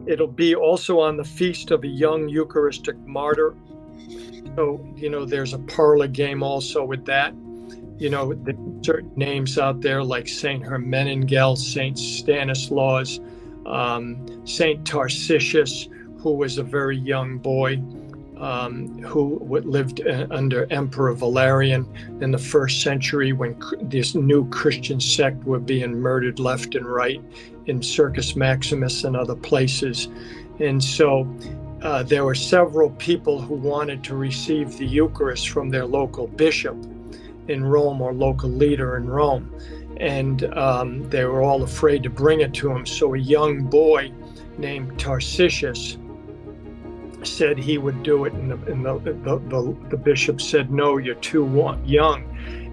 It'll be also on the feast of a young Eucharistic martyr. So, there's a parlor game also with that. There's certain names out there like Saint Hermenegilda, Saint Stanislaus, Saint Tarcisius, who was a very young boy, who lived under Emperor Valerian in the 1st century when this new Christian sect were being murdered left and right in Circus Maximus and other places. And so there were several people who wanted to receive the Eucharist from their local bishop in Rome or local leader in Rome. And they were all afraid to bring it to him. So a young boy named Tarcisius said he would do it, and the bishop said, "No, you're too young."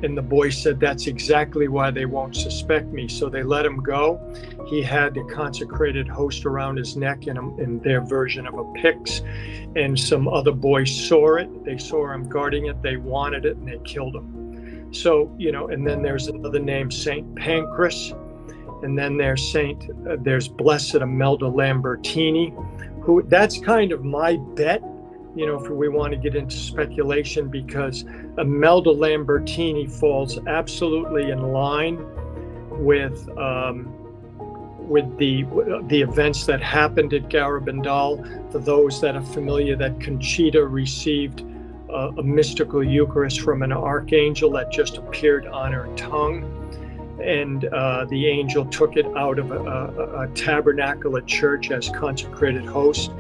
And the boy said, "That's exactly why they won't suspect me." So they let him go. He had a consecrated host around his neck in their version of a pyx, and some other boys saw it. They saw him guarding it. They wanted it, and they killed him. So, and then there's another name, Saint Pancras, and then there's Blessed Imelda Lambertini, who that's kind of my bet, if we want to get into speculation, because Imelda Lambertini falls absolutely in line with the events that happened at Garabandal. For those that are familiar, that Conchita received a mystical Eucharist from an archangel that just appeared on her tongue. And the angel took it out of a tabernacle at church as consecrated host.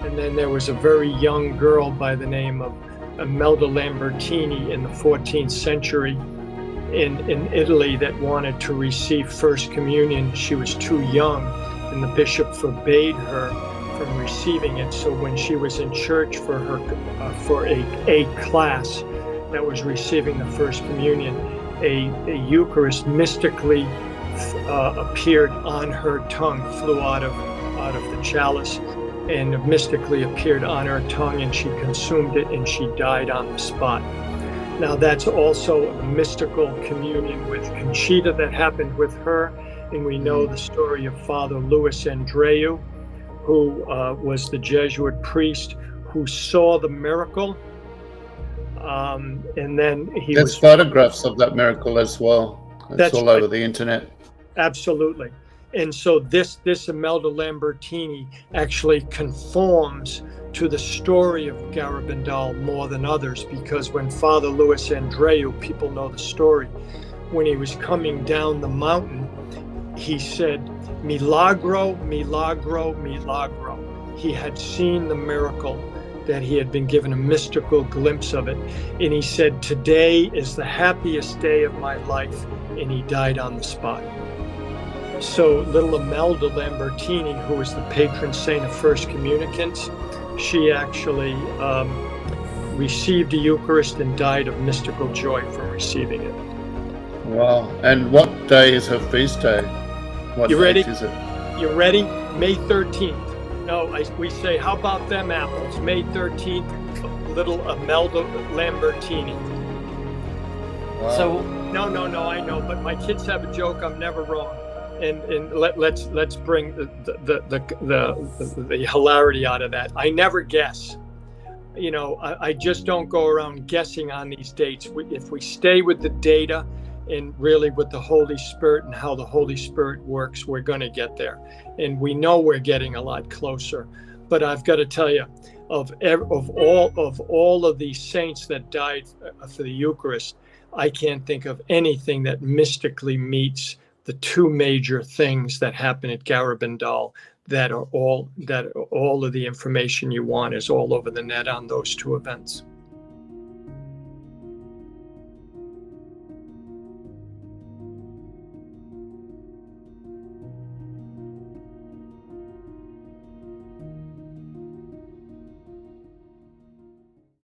And then there was a very young girl by the name of Imelda Lambertini in the 14th century in Italy that wanted to receive First Communion. She was too young, and the bishop forbade her from receiving it. So when she was in church for a class that was receiving the First Communion, a Eucharist mystically appeared on her tongue, flew out of the chalice, and mystically appeared on her tongue, and she consumed it, and she died on the spot. Now that's also a mystical communion with Conchita that happened with her, and we know the story of Father Louis Andreu, who was the Jesuit priest who saw the miracle, and then There's photographs of that miracle as well. It's all over the internet. Absolutely. And so this Imelda Lambertini actually conforms to the story of Garabandal more than others, because when Father Louis Andreu, people know the story, when he was coming down the mountain, he said, "Milagro, milagro, milagro." He had seen the miracle, that he had been given a mystical glimpse of it. And he said, "Today is the happiest day of my life," and he died on the spot. So little Imelda Lambertini, who was the patron saint of First Communicants, she actually received a Eucharist and died of mystical joy from receiving it. Wow. And what day is her feast day? What you ready? Is it? You ready? May 13th. No, we say, how about them apples? May 13th, little Imelda Lambertini. Wow. So no, I know, but my kids have a joke. I'm never wrong. And let's bring the hilarity out of that. I never guess. I just don't go around guessing on these dates. If we stay with the data and really with the Holy Spirit and how the Holy Spirit works, we're going to get there. And we know we're getting a lot closer. But I've got to tell you, of all of these saints that died for the Eucharist, I can't think of anything that mystically meets the two major things that happen at Garabandal, that all of the information you want is all over the net on those two events.